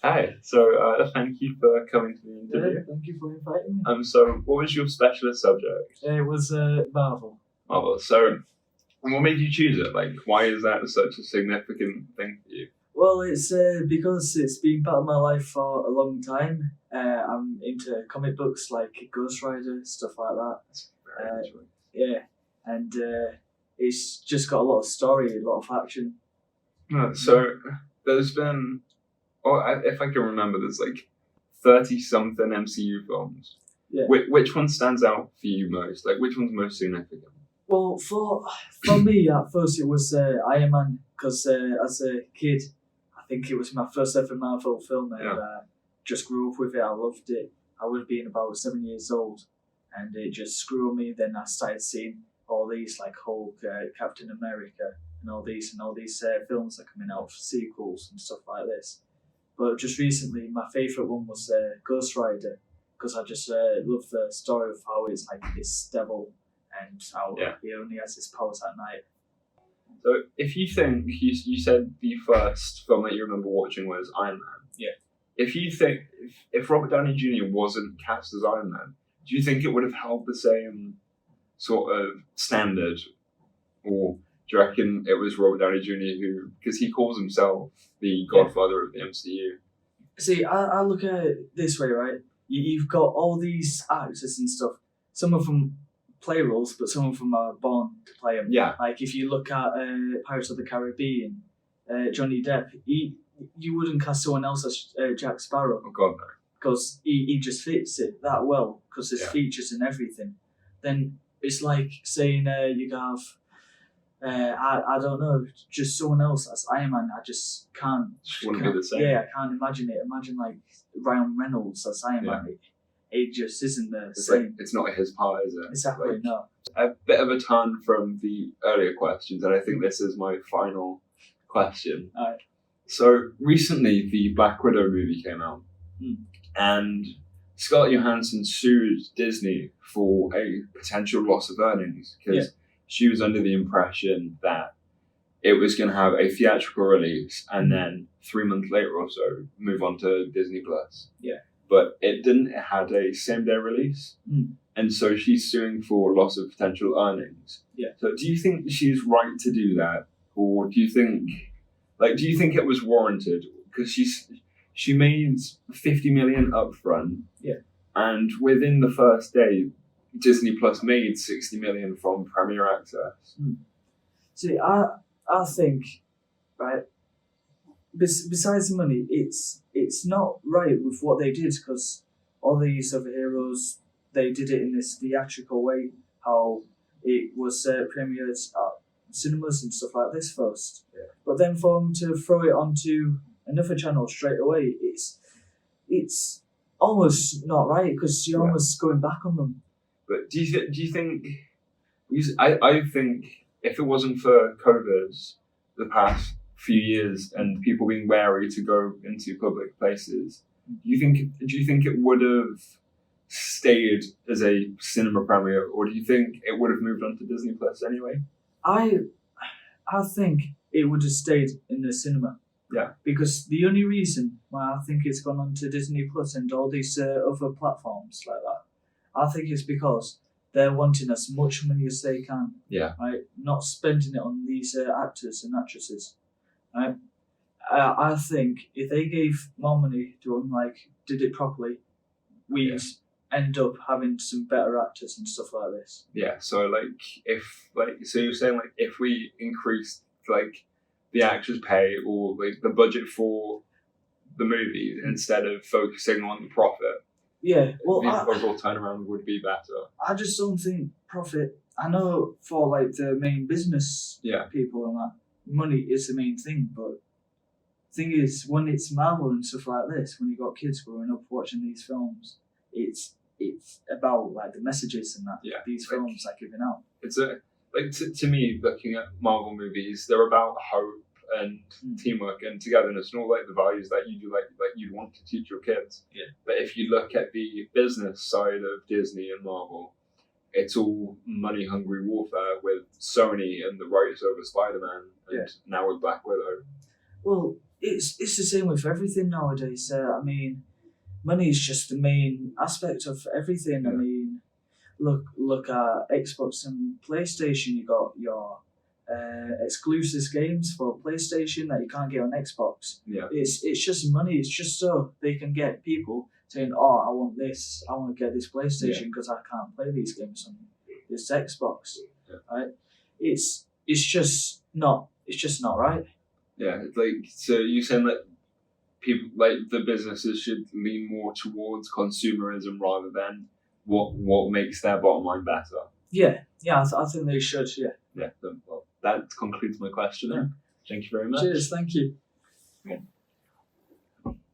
Hi. So, thank you for coming to the interview. Thank you for inviting me. So what was your specialist subject? It was Marvel. Marvel. So, what made you choose it? Like, why is that such a significant thing for you? Well, it's because it's been part of my life for a long time. I'm into comic books like Ghost Rider, stuff like that. That's very interesting. Yeah, and it's just got a lot of story, a lot of action. So, there's been, if I can remember, there's like 30-something MCU films. Yeah. Which one stands out for you most? Like, which one's most significant? Well, for me, at first it was Iron Man, because as a kid, I think it was my first ever Marvel film, and just grew up with it. I loved it. I would have been about 7 years old, and it just grew on me. Then I started seeing all these like Hulk, Captain America, and all these films are coming out for sequels and stuff like this. But just recently, my favourite one was Ghost Rider, because I just love the story of how it's like this devil and how he only has his powers at night. So if you think, you said the first film that you remember watching was Iron Man. Yeah. If you think, if Robert Downey Jr. wasn't cast as Iron Man, do you think it would have held the same sort of standard? Or do you reckon it was Robert Downey Jr. who, because he calls himself the godfather of the MCU? See, I look at it this way, right? You've got all these actors and stuff. Some of them play roles, but some of them are born to play them. Yeah. Like if you look at Pirates of the Caribbean, Johnny Depp, you wouldn't cast someone else as Jack Sparrow. Oh God, no. Because he just fits it that well, because there's features and everything. Then it's like saying you have, I don't know, just someone else as Iron Man. I just can't. Wouldn't be the same. Yeah, I can't imagine it. Imagine like Ryan Reynolds as Iron Man. It just isn't the same. Like, it's not his part, is it? Exactly, like, no. A bit of a turn from the earlier questions, and I think this is my final question. Alright. So recently, the Black Widow movie came out, and Scarlett Johansson sued Disney for a potential loss of earnings because she was under the impression that it was going to have a theatrical release and then 3 months later or so move on to Disney Plus. Yeah. But it didn't. It had a same-day release, and so she's suing for loss of potential earnings. Yeah. So do you think she's right to do that, or do you think it was warranted? Because she made $50 million upfront. Yeah. And within the first day, Disney Plus made $60 million from Premier Access. See, I think, right. Besides the money, it's not right with what they did, because all these other heroes, they did it in this theatrical way, how it was premiered at cinemas and stuff like this first. Yeah. But then for them to throw it onto another channel straight away, it's almost not right, because you're almost going back on them. But do you think? I think if it wasn't for COVID, the past few years, and people being wary to go into public places, do you think it would have stayed as a cinema premiere, or do you think it would have moved on to Disney Plus anyway? I think it would have stayed in the cinema. Yeah. Because the only reason why I think it's gone on to Disney Plus and all these other platforms like that, I think it's because they're wanting as much money as they can. Yeah. Right? Not spending it on these actors and actresses. Right? I think if they gave more money to them, like did it properly, we'd end up having some better actors and stuff like this. Yeah. So so you're saying like if we increased like the actors' pay or like the budget for the movie instead of focusing on the profit. Yeah, well, the overall turnaround would be better. I just don't think profit. I know for like the main business people and that, money is the main thing. But thing is, when it's Marvel and stuff like this, when you got kids growing up watching these films, it's about like the messages and that these films are giving out. It's to me, looking at Marvel movies, they're about hope and teamwork and togetherness and all like the values that you do like you'd want to teach your kids. Yeah. But if you look at the business side of Disney and Marvel, it's all money hungry warfare with Sony and the rights over Spider-Man and now with Black Widow. Well, it's the same with everything nowadays. I mean, money is just the main aspect of everything. Yeah. I mean, look at Xbox and PlayStation. You got your exclusive games for PlayStation that you can't get on Xbox. Yeah. It's just money. It's just so they can get people saying, "Oh, I want this. I want to get this PlayStation because I can't play these games on this Xbox." Yeah. Right? It's just not. It's just not right. Yeah, like, so you're saying that people, like the businesses, should lean more towards consumerism rather than what makes their bottom line better. Yeah. I think they should. Yeah. Yeah. Well, that concludes my question. Yeah. Thank you very much. Cheers. Thank you. Yeah.